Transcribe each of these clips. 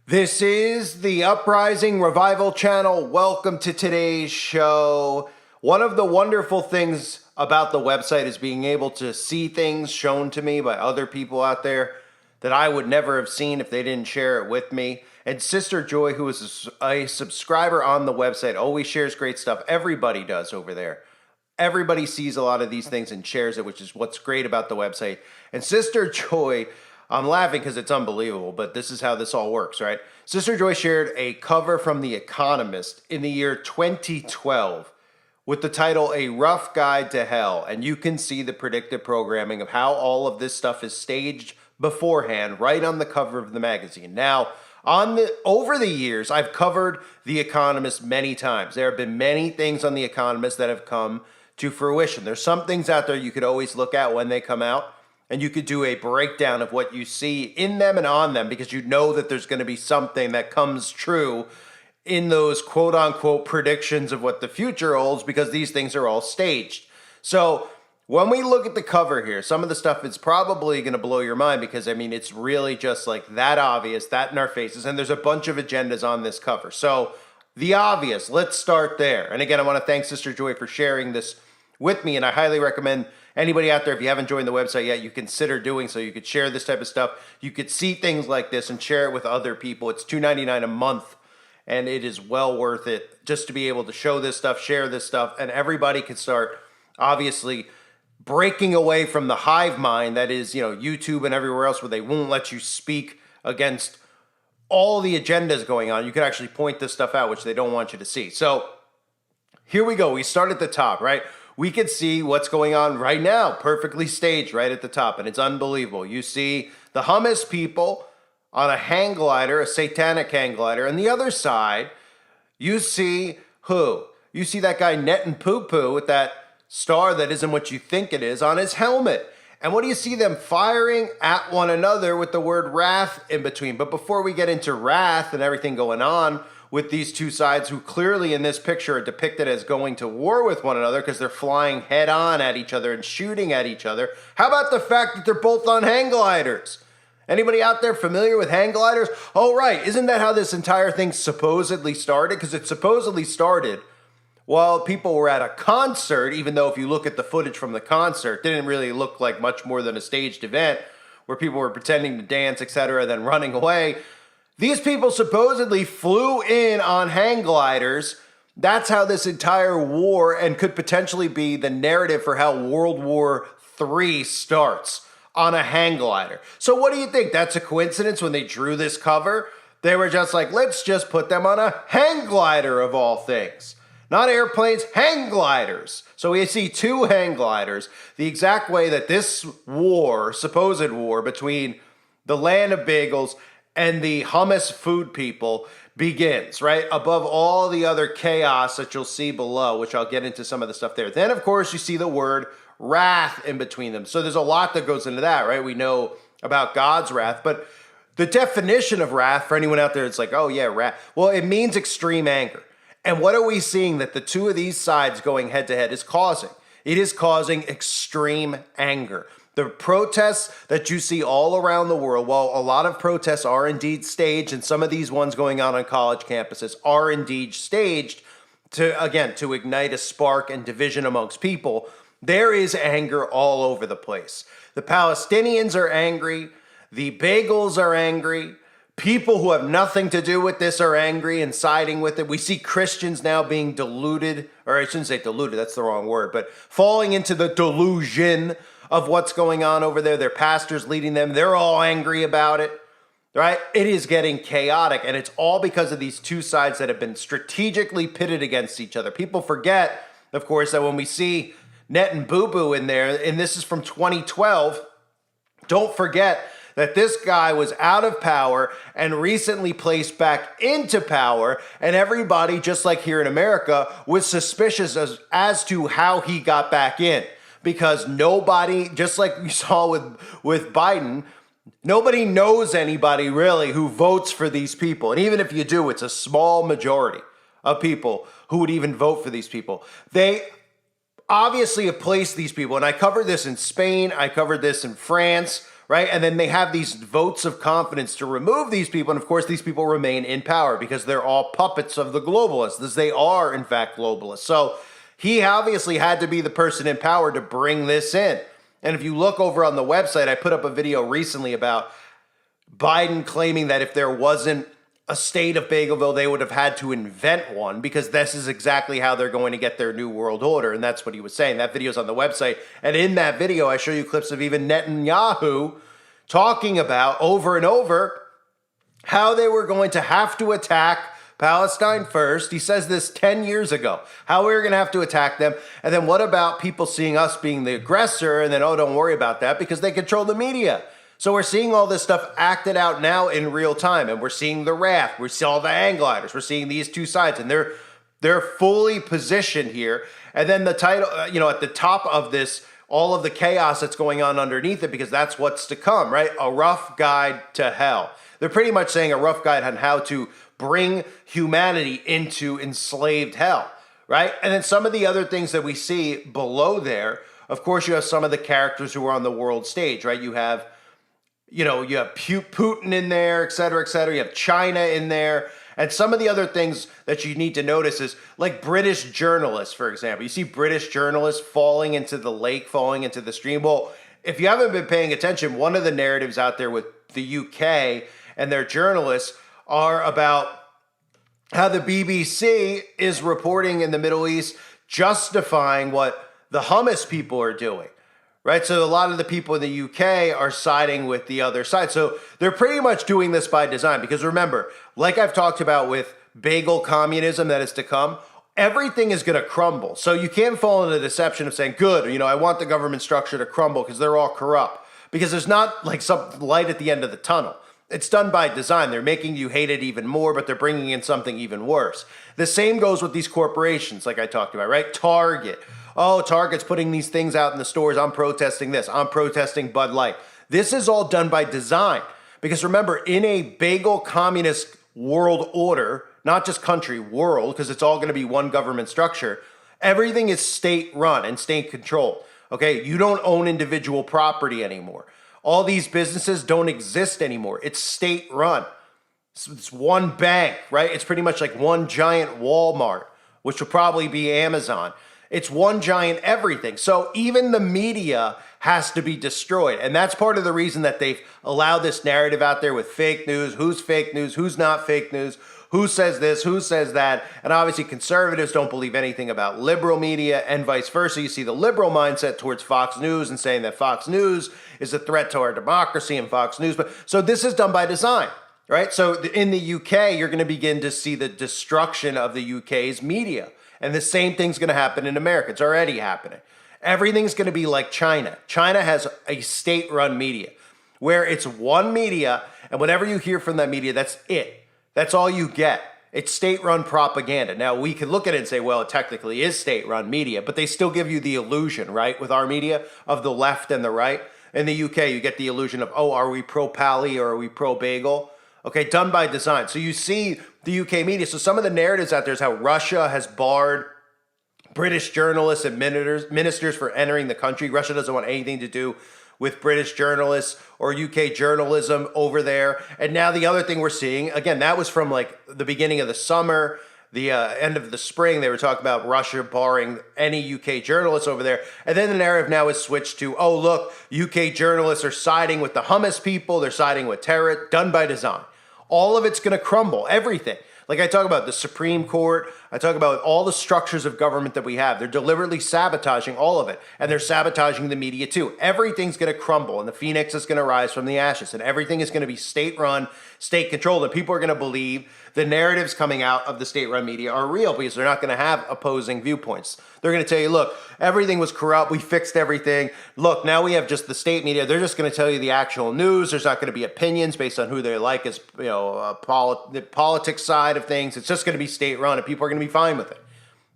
This is the Uprising Revival channel. Welcome to today's show. One of the wonderful things about the website is being able to see things shown to me by other people out there that I would never have seen if they didn't share it with me. And Sister Joy, who is a subscriber on the website, always shares great stuff. Everybody does over there. Everybody sees a lot of these things and shares it, which is what's great about the website. And Sister Joy, I'm laughing because it's unbelievable, but this is how this all works, right? Sister Joy shared a cover from The Economist in the year 2012 with the title A Rough Guide to Hell. And you can see the predictive programming of how all of this stuff is staged beforehand right on the cover of the magazine. Now, over the years, I've covered The Economist many times. There have been many things on The Economist that have come to fruition. There's some things out there you could always look at when they come out, and you could do a breakdown of what you see in them and on them because you know that there's going to be something that comes true in those quote-unquote predictions of what the future holds because these things are all staged. So when we look at the cover here, some of the stuff is probably going to blow your mind because, I mean, it's really just like that obvious, that in our faces, and there's a bunch of agendas on this cover. So the obvious, let's start there. And again, I want to thank Sister Joy for sharing this with me, and I highly recommend anybody out there, if you haven't joined the website yet, you consider doing so. You could share this type of stuff. You could see things like this and share it with other people. It's $2.99 a month, and it is well worth it just to be able to show this stuff, share this stuff, and everybody can start, obviously, breaking away from the hive mind that is, YouTube and everywhere else where they won't let you speak against all the agendas going on. You could actually point this stuff out, which they don't want you to see. So here we go. We start at the top, right? We could see what's going on right now, perfectly staged right at the top, and it's unbelievable. You see the hummus people on a hang glider, a satanic hang glider, and the other side, you see who? You see that guy Netanyahu with that star that isn't what you think it is on his helmet. And what do you see them firing at one another with the word wrath in between? But before we get into wrath and everything going on with these two sides who clearly in this picture are depicted as going to war with one another because they're flying head on at each other and shooting at each other. How about the fact that they're both on hang gliders? Anybody out there familiar with hang gliders? Oh, right. Isn't that how this entire thing supposedly started? Because it supposedly started while people were at a concert, even though if you look at the footage from the concert, it didn't really look like much more than a staged event where people were pretending to dance, etc., then running away. These people supposedly flew in on hang gliders. That's how this entire war and could potentially be the narrative for how World War III starts on a hang glider. So what do you think? That's a coincidence when they drew this cover? They were just like, let's just put them on a hang glider of all things. Not airplanes, hang gliders. So we see two hang gliders, the exact way that this war, supposed war between the land of bagels and the hummus food people begins, right? Above all the other chaos that you'll see below, which I'll get into some of the stuff there. Then, of course, you see the word wrath in between them. So there's a lot that goes into that, right? We know about God's wrath, but the definition of wrath, for anyone out there, it's like, oh yeah, wrath. Well, it means extreme anger. And what are we seeing that the two of these sides going head to head is causing? It is causing extreme anger. The protests that you see all around the world, while a lot of protests are indeed staged, and some of these ones going on college campuses are indeed staged to ignite a spark and division amongst people, there is anger all over the place. The Palestinians are angry. The bagels are angry. People who have nothing to do with this are angry and siding with it. We see Christians now being deluded, or I shouldn't say deluded, that's the wrong word, but falling into the delusion of what's going on over there. Their pastors leading them. They're all angry about it, right? It is getting chaotic, and it's all because of these two sides that have been strategically pitted against each other. People forget, of course, that when we see Netanyahu in there, and this is from 2012, don't forget that this guy was out of power and recently placed back into power, and everybody, just like here in America, was suspicious as to how he got back in. Because nobody, just like we saw with Biden, nobody knows anybody really who votes for these people. And even if you do, it's a small majority of people who would even vote for these people. They obviously have placed these people, and I covered this in Spain, I covered this in France, right? And then they have these votes of confidence to remove these people. And of course, these people remain in power because they're all puppets of the globalists, as they are, in fact, globalists. So he obviously had to be the person in power to bring this in. And if you look over on the website, I put up a video recently about Biden claiming that if there wasn't a state of Bagelville, they would have had to invent one because this is exactly how they're going to get their new world order. And that's what he was saying. That video's on the website. And in that video, I show you clips of even Netanyahu talking about over and over how they were going to have to attack Palestine first. He says this 10 years ago, how we were going to have to attack them. And then what about people seeing us being the aggressor? And then, oh, don't worry about that because they control the media. So we're seeing all this stuff acted out now in real time, and we're seeing the wrath. We see all the hang gliders. We're seeing these two sides, and they're fully positioned here. And then the title, at the top of this, all of the chaos that's going on underneath it, because that's what's to come, right? A rough guide to hell. They're pretty much saying a rough guide on how to bring humanity into enslaved hell, right? And then some of the other things that we see below there, of course, you have some of the characters who are on the world stage, right? You have Putin in there, et cetera, et cetera. You have China in there. And some of the other things that you need to notice is like British journalists, for example. You see British journalists falling into the lake, falling into the stream. Well, if you haven't been paying attention, one of the narratives out there with the UK and their journalists are about how the BBC is reporting in the Middle East, justifying what the Hamas people are doing. Right, so a lot of the people in the UK are siding with the other side. So they're pretty much doing this by design because remember, like I've talked about with bagel communism that is to come, everything is going to crumble. So you can't fall into the deception of saying, good, I want the government structure to crumble because they're all corrupt. Because there's not like some light at the end of the tunnel. It's done by design. They're making you hate it even more, but they're bringing in something even worse. The same goes with these corporations like I talked about, right? Target. Oh, Target's putting these things out in the stores. I'm protesting this. I'm protesting Bud Light. This is all done by design. Because remember, in a bagel communist world order, not just country, world, because it's all going to be one government structure, everything is state run and state controlled. Okay, you don't own individual property anymore. All these businesses don't exist anymore. It's state run. It's one bank, right? It's pretty much like one giant Walmart, which will probably be Amazon. It's one giant everything. So even the media has to be destroyed. And that's part of the reason that they've allowed this narrative out there with fake news, who's not fake news, who says this, who says that. And obviously conservatives don't believe anything about liberal media and vice versa. You see the liberal mindset towards Fox News and saying that Fox News is a threat to our democracy and Fox News. But so this is done by design, right? So in the UK, you're going to begin to see the destruction of the UK's media. And the same thing's going to happen in America. It's already happening. Everything's going to be like China. China has a state-run media where it's one media, and whatever you hear from that media, that's it. That's all you get. It's state-run propaganda. Now, we can look at it and say, well, it technically is state-run media, but they still give you the illusion, right, with our media, of the left and the right. In the UK, you get the illusion of, oh, are we pro-Pally or are we pro-bagel? Okay, done by design. So you see the UK media. So some of the narratives out there is how Russia has barred British journalists and ministers for entering the country. Russia doesn't want anything to do with British journalists or UK journalism over there. And now the other thing we're seeing, again, that was from like the beginning of the summer, the end of the spring. They were talking about Russia barring any UK journalists over there. And then the narrative now is switched to, oh, look, UK journalists are siding with the Hamas people. They're siding with terror, done by design. All of it's going to crumble, everything. Like I talk about the Supreme Court, I talk about all the structures of government that we have. They're deliberately sabotaging all of it. And they're sabotaging the media too. Everything's going to crumble and the phoenix is going to rise from the ashes. And everything is going to be state-run, state-controlled. And people are going to believe the narratives coming out of the state-run media are real because they're not going to have opposing viewpoints. They're going to tell you, look, everything was corrupt. We fixed everything. Look, now we have just the state media. They're just going to tell you the actual news. There's not going to be opinions based on who they like as, the politics side of things. It's just going to be state-run and people are going to be fine with it.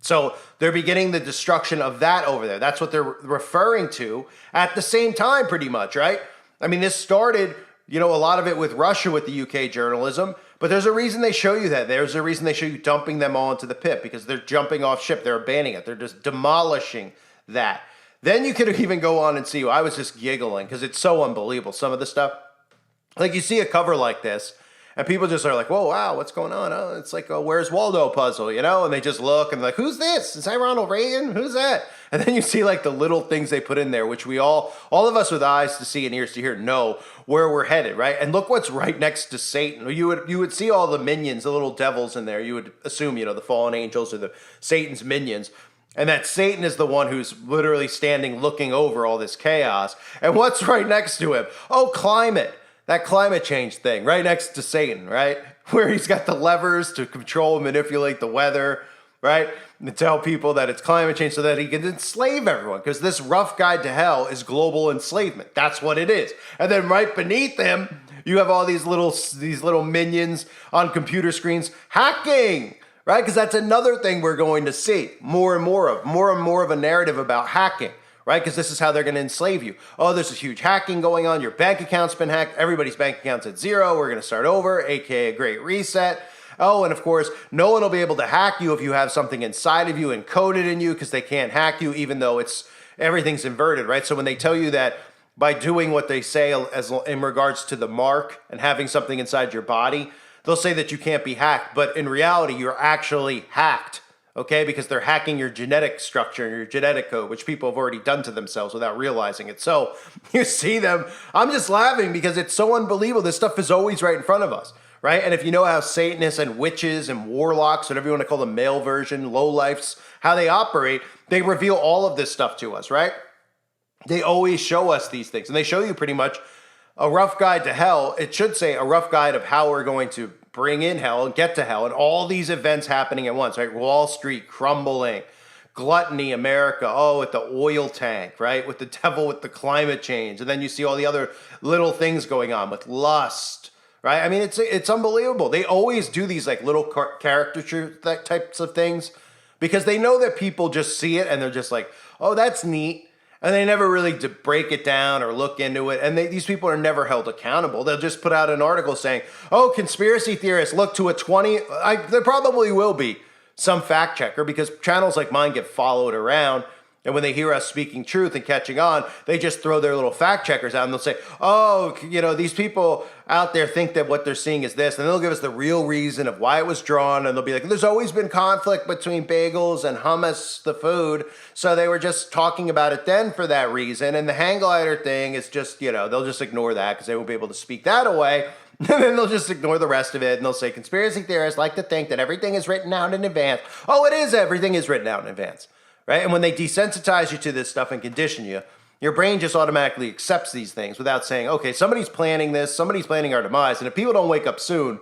So they're beginning the destruction of that over there. That's what they're referring to at the same time, pretty much, right? I mean, this started, a lot of it with Russia with the UK journalism, but there's a reason they show you that. There's a reason they show you dumping them all into the pit because they're jumping off ship. They're abandoning it. They're just demolishing that. Then you could even go on and see, I was just giggling because it's so unbelievable. Some of the stuff, like you see a cover like this and people just are like, whoa, wow, what's going on? Oh, it's like a Where's Waldo puzzle, you know? And they just look and like, who's this? Is that Ronald Reagan? Who's that? And then you see like the little things they put in there, which we all of us with eyes to see and ears to hear know where we're headed, right? And look what's right next to Satan. You would see all the minions, the little devils in there. You would assume, you know, the fallen angels or the Satan's minions. And that Satan is the one who's literally standing looking over all this chaos. And what's right next to him? Oh, climate. That climate change thing right next to Satan, right? Where he's got the levers to control and manipulate the weather, right? And to tell people that it's climate change so that he can enslave everyone. Because this rough guide to hell is global enslavement. That's what it is. And then right beneath him, you have all these little minions on computer screens hacking. Right? Because that's another thing we're going to see more and more of a narrative about hacking, right? Because this is how they're going to enslave you. Oh, there's a huge hacking going on. Your bank account's been hacked. Everybody's bank account's at zero. We're going to start over, aka a great reset. Oh, and of course, no one will be able to hack you if you have something inside of you encoded in you because they can't hack you even though everything's inverted, right? So when they tell you that by doing what they say as in regards to the mark and having something inside your body, they'll say that you can't be hacked, but in reality, you're actually hacked, okay? Because they're hacking your genetic structure and your genetic code, which people have already done to themselves without realizing it. So you see them, I'm just laughing because it's so unbelievable. This stuff is always right in front of us, right? And if you know how Satanists and witches and warlocks, whatever you want to call the male version, lowlifes, how they operate, they reveal all of this stuff to us, right? They always show us these things, and they show you pretty much a rough guide to hell. It should say a rough guide of how we're going to bring in hell and get to hell, and all these events happening at once, right? Wall Street crumbling, gluttony, America, with the oil tank, right? With the devil, with the climate change. And then you see all the other little things going on with lust, right? I mean, it's unbelievable. They always do these like little caricature types of things because they know that people just see it and they're just like, oh, that's neat. And they never really break it down or look into it. And these people are never held accountable. They'll just put out an article saying, oh, conspiracy theorists look to a 20. There probably will be some fact checker because channels like mine get followed around. And when they hear us speaking truth and catching on, they just throw their little fact checkers out and they'll say, oh, you know, these people out there think that what they're seeing is this. And they'll give us the real reason of why it was drawn. And they'll be like, there's always been conflict between bagels and hummus, the food. So they were just talking about it then for that reason. And the hang glider thing is just, you know, they'll just ignore that because they won't be able to speak that away. And then they'll just ignore the rest of it. And they'll say conspiracy theorists like to think that everything is written out in advance. Oh, it is. Everything is written out in advance. Right? And when they desensitize you to this stuff and condition you, your brain just automatically accepts these things without saying, okay, somebody's planning this, somebody's planning our demise. And if people don't wake up soon,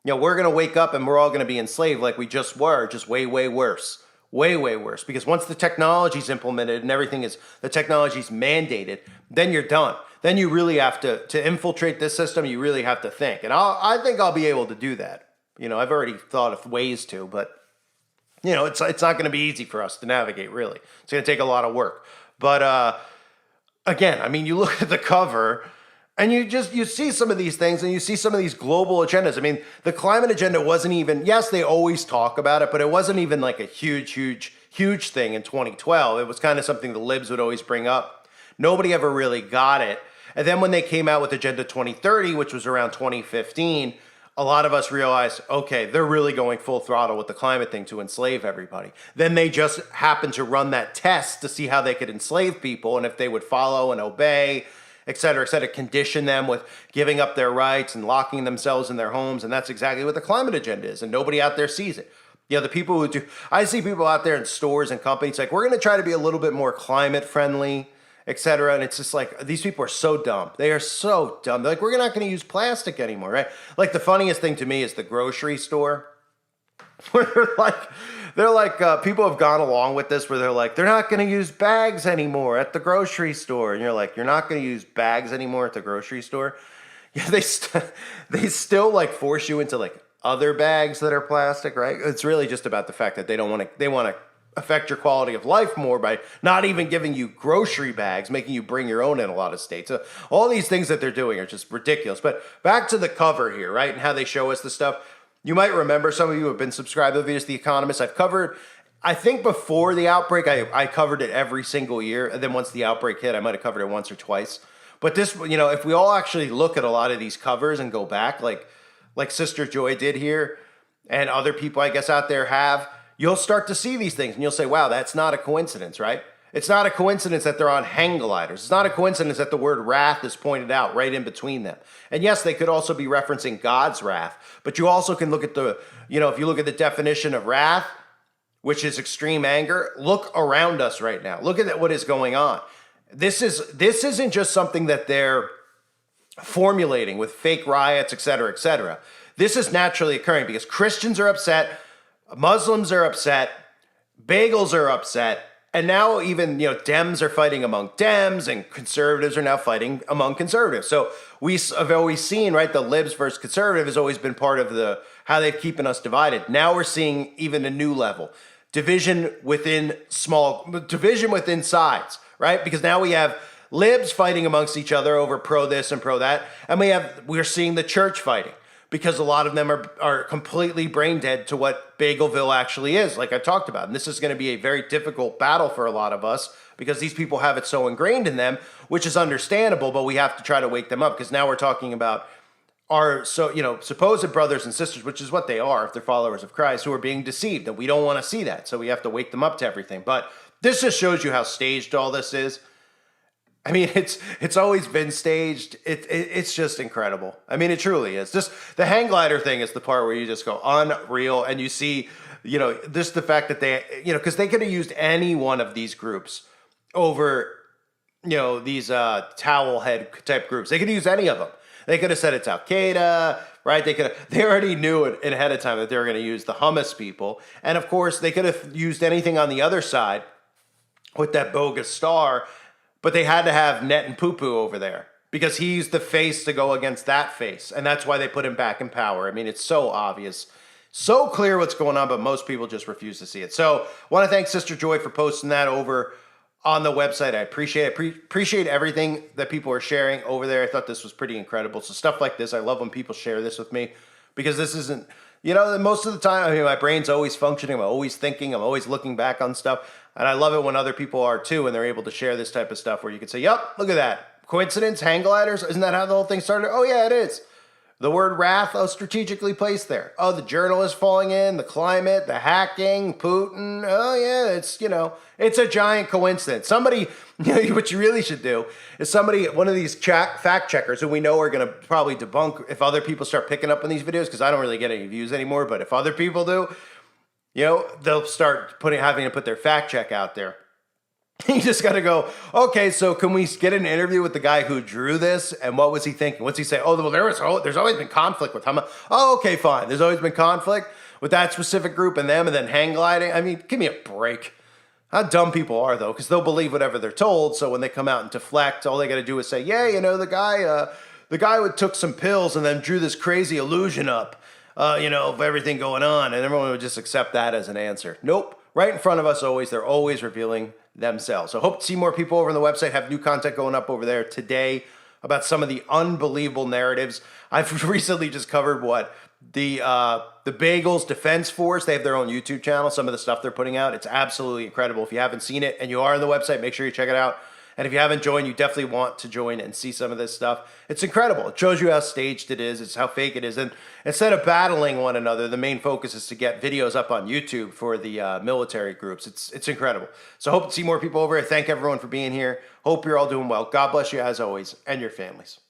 you know, we're going to wake up and we're all going to be enslaved like we just were, just way, way worse. Way, way worse. Because once the technology's implemented and the technology's mandated, then you're done. Then you really have to infiltrate this system, you really have to think. And I think I'll be able to do that. You know, I've already thought of ways to, but you know, it's not going to be easy for us to navigate, really. It's going to take a lot of work. But again, I mean, you look at the cover and you see some of these things and you see some of these global agendas. I mean, the climate agenda wasn't even, yes, they always talk about it, but it wasn't even like a huge thing in 2012. It was kind of something the libs would always bring up. Nobody ever really got it. And then when they came out with Agenda 2030, which was around 2015, a lot of us realized, okay, they're really going full throttle with the climate thing to enslave everybody. Then they just happened to run that test to see how they could enslave people and if they would follow and obey, et cetera, condition them with giving up their rights and locking themselves in their homes. And that's exactly what the climate agenda is. And nobody out there sees it. You know, the people who do, I see people out there in stores and companies like, we're going to try to be a little bit more climate friendly, etc. And it's just like, these people are so dumb. They are so dumb. They're like, we're not going to use plastic anymore, right? Like the funniest thing to me is the grocery store where they're like people have gone along with this where they're like, they're not going to use bags anymore at the grocery store. And you're like, you're not going to use bags anymore at the grocery store? Yeah, they still like force you into like other bags that are plastic, right? It's really just about the fact that they want to affect your quality of life more by not even giving you grocery bags, making you bring your own in a lot of states. So all these things that they're doing are just ridiculous. But back to the cover here, right? And how they show us the stuff. You might remember, some of you have been subscribed to the videos, The Economist. I think before the outbreak, I covered it every single year. And then once the outbreak hit, I might have covered it once or twice. But this, if we all actually look at a lot of these covers and go back, like Sister Joy did here, and other people I guess out there have, you'll start to see these things and you'll say, wow, that's not a coincidence, right? It's not a coincidence that they're on hang gliders. It's not a coincidence that the word wrath is pointed out right in between them. And yes, they could also be referencing God's wrath, but you also can look at if you look at the definition of wrath, which is extreme anger, look around us right now. Look at what is going on. This isn't just something that they're formulating with fake riots, et cetera, et cetera. This is naturally occurring because Christians are upset, Muslims are upset, bagels are upset, and now even Dems are fighting among Dems, and conservatives are now fighting among conservatives. So we have always seen, right, the libs versus conservative has always been part of how they've keeping us divided. Now we're seeing even a new level. Division within sides, right? Because now we have libs fighting amongst each other over pro this and pro that, and we're seeing the church fighting because a lot of them are completely brain dead to what Bagelville actually is, like I talked about. And this is going to be a very difficult battle for a lot of us because these people have it so ingrained in them, which is understandable, but we have to try to wake them up because now we're talking about our supposed brothers and sisters, which is what they are if they're followers of Christ, who are being deceived, and we don't want to see that. So we have to wake them up to everything. But this just shows you how staged all this is. I mean, it's always been staged. It's just incredible. I mean, it truly is. Just the hang glider thing is the part where you just go unreal, and you see, just the fact that they, because they could have used any one of these groups over, these towel head type groups. They could use any of them. They could have said it's Al Qaeda, right? They already knew it ahead of time that they were going to use the Hamas people, and of course they could have used anything on the other side with that bogus star. But they had to have Netanyahu over there because he's the face to go against that face. And that's why they put him back in power. I mean, it's so obvious, so clear what's going on, but most people just refuse to see it. So I want to thank Sister Joy for posting that over on the website. I appreciate it. Appreciate everything that people are sharing over there. I thought this was pretty incredible. So stuff like this, I love when people share this with me because this isn't, most of the time, I mean, my brain's always functioning. I'm always thinking. I'm always looking back on stuff. And I love it when other people are too, and they're able to share this type of stuff where you can say, yup, look at that. Coincidence? Hang gliders? Isn't that how the whole thing started? Oh, yeah, it is. The word wrath, strategically placed there. Oh, the journalists falling in, the climate, the hacking, Putin. Oh, yeah, it's a giant coincidence. Somebody, what you really should do is one of these fact checkers who we know are going to probably debunk if other people start picking up on these videos, because I don't really get any views anymore, but if other people do, they'll start having to put their fact check out there. You just got to go, okay, so can we get an interview with the guy who drew this? And what was he thinking? What's he say? Oh, well, there's always been conflict with Hamas. Oh, okay, fine. There's always been conflict with that specific group and them, and then hang gliding. I mean, give me a break. How dumb people are, though, because they'll believe whatever they're told. So when they come out and deflect, all they got to do is say, yeah, the guy who took some pills and then drew this crazy illusion up, of everything going on. And everyone would just accept that as an answer. Nope. Right in front of us always. They're always revealing themselves. So hope to see more people over on the website, have new content going up over there today about some of the unbelievable narratives. I've recently just covered the Bagels Defense Force. They have their own YouTube channel. Some of the stuff they're putting out, it's absolutely incredible. If you haven't seen it and you are on the website, make sure you check it out. And if you haven't joined, you definitely want to join and see some of this stuff. It's incredible. It shows you how staged it is. It's how fake it is. And instead of battling one another, the main focus is to get videos up on YouTube for the military groups. It's incredible. So I hope to see more people over here. Thank everyone for being here. Hope you're all doing well. God bless you as always, and your families.